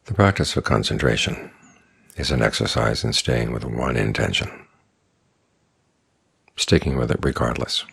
The practice of concentration is an exercise in staying with one intention, sticking with it regardless.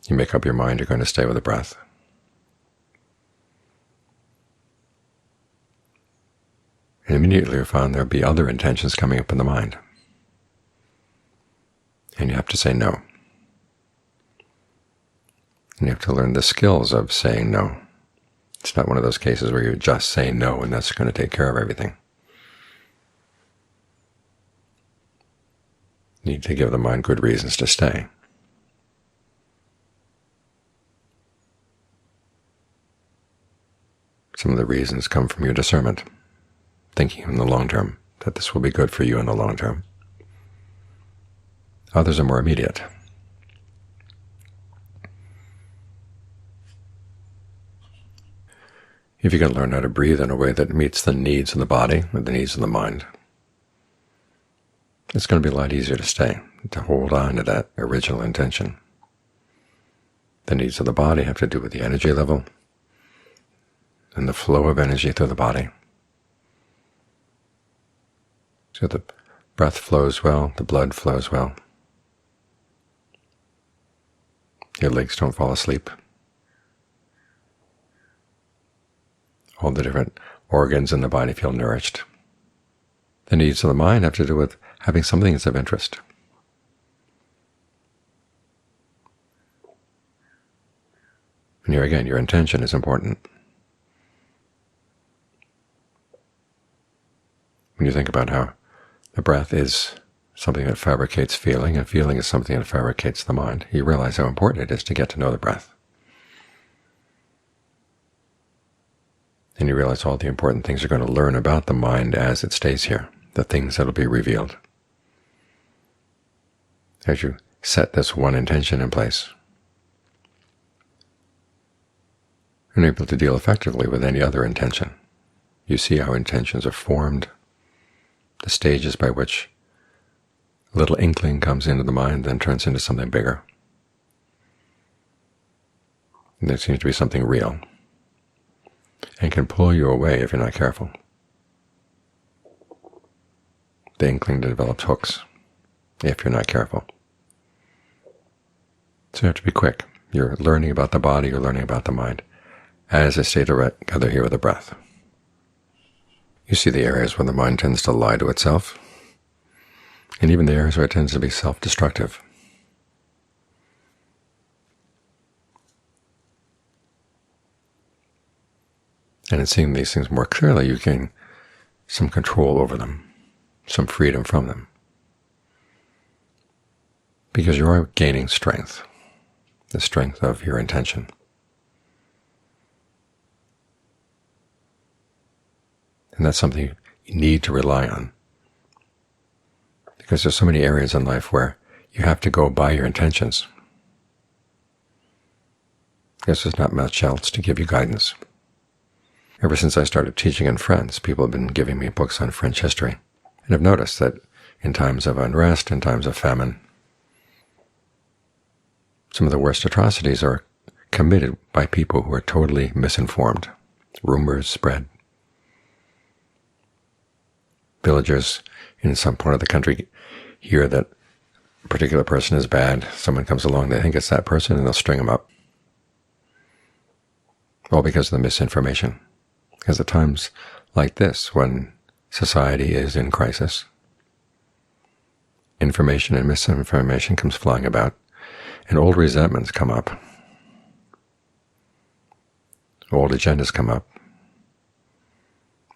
You make up your mind you're going to stay with the breath. And immediately you find there'll be other intentions coming up in the mind. And you have to say no. And you have to learn the skills of saying no. It's not one of those cases where you just say no and that's going to take care of everything. You need to give the mind good reasons to stay. Some of the reasons come from your discernment, thinking in the long term, that this will be good for you in the long term. Others are more immediate. If you can learn how to breathe in a way that meets the needs of the body and the needs of the mind, it's going to be a lot easier to stay, to hold on to that original intention. The needs of the body have to do with the energy level and the flow of energy through the body. So the breath flows well, the blood flows well. Your legs don't fall asleep. All the different organs in the body feel nourished. The needs of the mind have to do with having something that's of interest. And here again, your intention is important. When you think about how the breath is something that fabricates feeling, and feeling is something that fabricates the mind, you realize how important it is to get to know the breath. And you realize all the important things you're going to learn about the mind as it stays here, the things that will be revealed as you set this one intention in place. And you're able to deal effectively with any other intention. You see how intentions are formed, the stages by which a little inkling comes into the mind, then turns into something bigger. And there seems to be something real, and can pull you away if you're not careful. The inkling develops hooks if you're not careful. So you have to be quick. You're learning about the body, you're learning about the mind, as I stay together here with the breath. You see the areas where the mind tends to lie to itself, and even the areas where it tends to be self-destructive. And in seeing these things more clearly, you gain some control over them, some freedom from them, because you are gaining strength, the strength of your intention. And that's something you need to rely on, because there's so many areas in life where you have to go by your intentions. There's not much else to give you guidance. Ever since I started teaching in France, people have been giving me books on French history, and I've noticed that in times of unrest, in times of famine, some of the worst atrocities are committed by people who are totally misinformed. Rumors spread. Villagers in some part of the country hear that a particular person is bad. Someone comes along, they think it's that person, and they'll string them up. All because of the misinformation. Because at times like this, when society is in crisis, information and misinformation comes flying about, and old resentments come up, old agendas come up,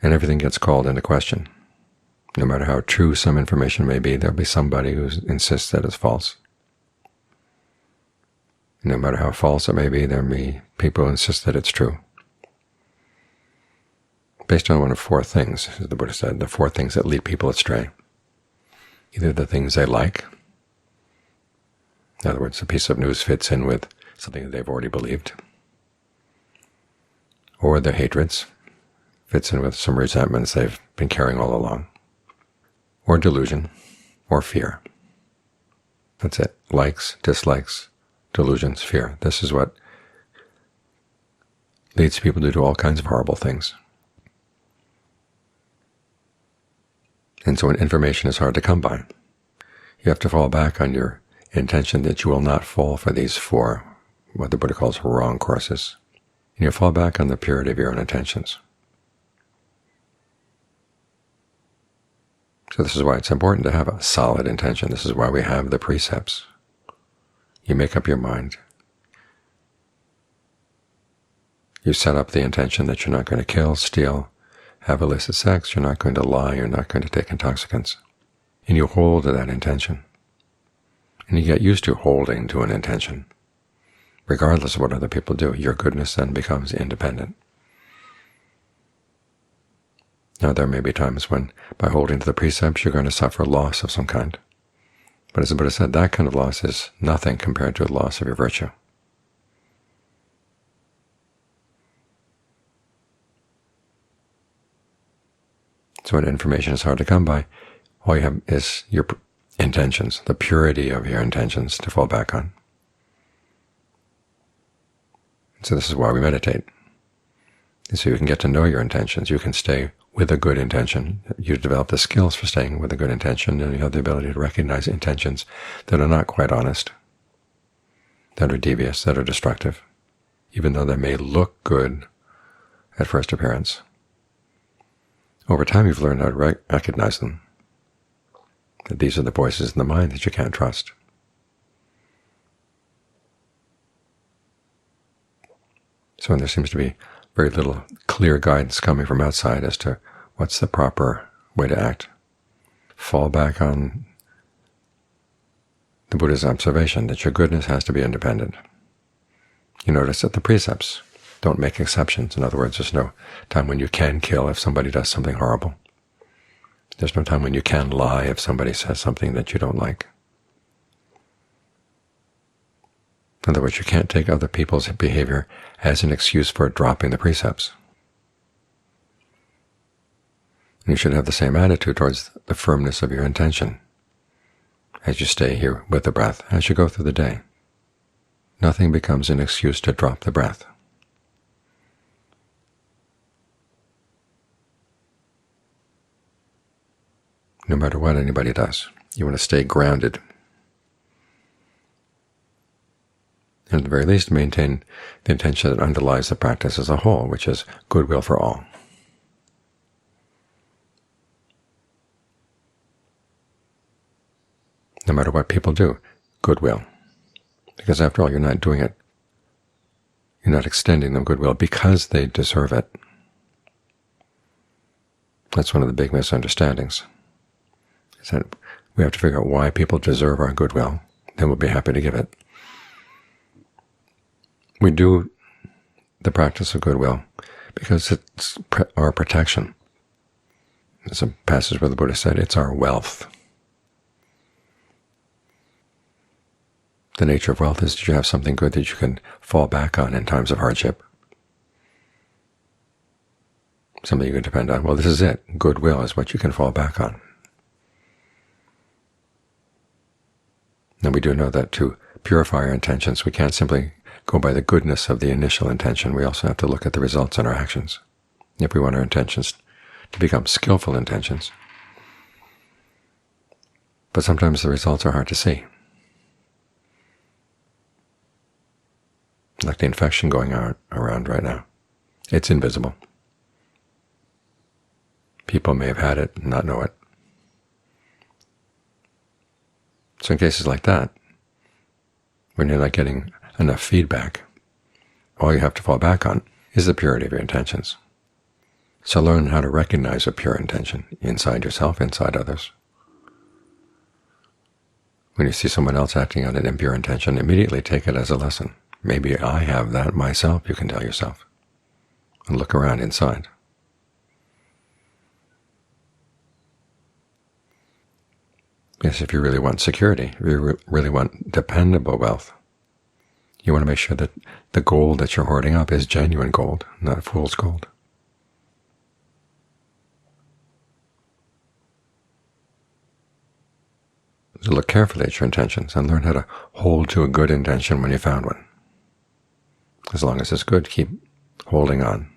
and everything gets called into question. No matter how true some information may be, there'll be somebody who insists that it's false. No matter how false it may be, there'll be people who insist that it's true. Based on one of four things, as the Buddha said, the four things that lead people astray. Either the things they like, in other words, a piece of news fits in with something that they've already believed, or their hatreds, fits in with some resentments they've been carrying all along, or delusion, or fear. That's it. Likes, dislikes, delusions, fear. This is what leads people to do all kinds of horrible things. And so when information is hard to come by, you have to fall back on your intention that you will not fall for these four, what the Buddha calls wrong courses. And you fall back on the purity of your own intentions. So this is why it's important to have a solid intention. This is why we have the precepts. You make up your mind. You set up the intention that you're not going to kill, steal, have illicit sex, you're not going to lie, you're not going to take intoxicants. And you hold to that intention. And you get used to holding to an intention. Regardless of what other people do, your goodness then becomes independent. Now there may be times when, by holding to the precepts, you're going to suffer loss of some kind. But as the Buddha said, that kind of loss is nothing compared to the loss of your virtue. So when information is hard to come by, all you have is your intentions, the purity of your intentions to fall back on. So this is why we meditate. And so you can get to know your intentions. You can stay with a good intention. You develop the skills for staying with a good intention, and you have the ability to recognize intentions that are not quite honest, that are devious, that are destructive, even though they may look good at first appearance. Over time, you've learned how to recognize them, that these are the voices in the mind that you can't trust. So when there seems to be very little clear guidance coming from outside as to what's the proper way to act, fall back on the Buddha's observation that your goodness has to be independent. You notice that the precepts don't make exceptions. In other words, there's no time when you can kill if somebody does something horrible. There's no time when you can lie if somebody says something that you don't like. In other words, you can't take other people's behavior as an excuse for dropping the precepts. And you should have the same attitude towards the firmness of your intention as you stay here with the breath, as you go through the day. Nothing becomes an excuse to drop the breath. No matter what anybody does, you want to stay grounded. And at the very least, maintain the intention that underlies the practice as a whole, which is goodwill for all. No matter what people do, goodwill. Because after all, you're not doing it, you're not extending them goodwill because they deserve it. That's one of the big misunderstandings, is that we have to figure out why people deserve our goodwill, then we'll be happy to give it. We do the practice of goodwill because it's our protection. There's a passage where the Buddha said it's our wealth. The nature of wealth is that you have something good that you can fall back on in times of hardship, something you can depend on. Well, this is it. Goodwill is what you can fall back on. And we do know that to purify our intentions, we can't simply go by the goodness of the initial intention. We also have to look at the results in our actions, if we want our intentions to become skillful intentions. But sometimes the results are hard to see. Like the infection going around right now. It's invisible. People may have had it and not know it. So in cases like that, when you're not getting enough feedback, all you have to fall back on is the purity of your intentions. So learn how to recognize a pure intention inside yourself, inside others. When you see someone else acting on an impure intention, immediately take it as a lesson. Maybe I have that myself, you can tell yourself, and look around inside. Yes, if you really want security, if you really want dependable wealth, you want to make sure that the gold that you're hoarding up is genuine gold, not fool's gold. So look carefully at your intentions and learn how to hold to a good intention when you found one. As long as it's good, keep holding on.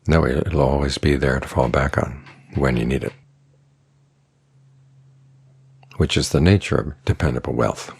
That way it'll always be there to fall back on when you need it, which is the nature of dependable wealth.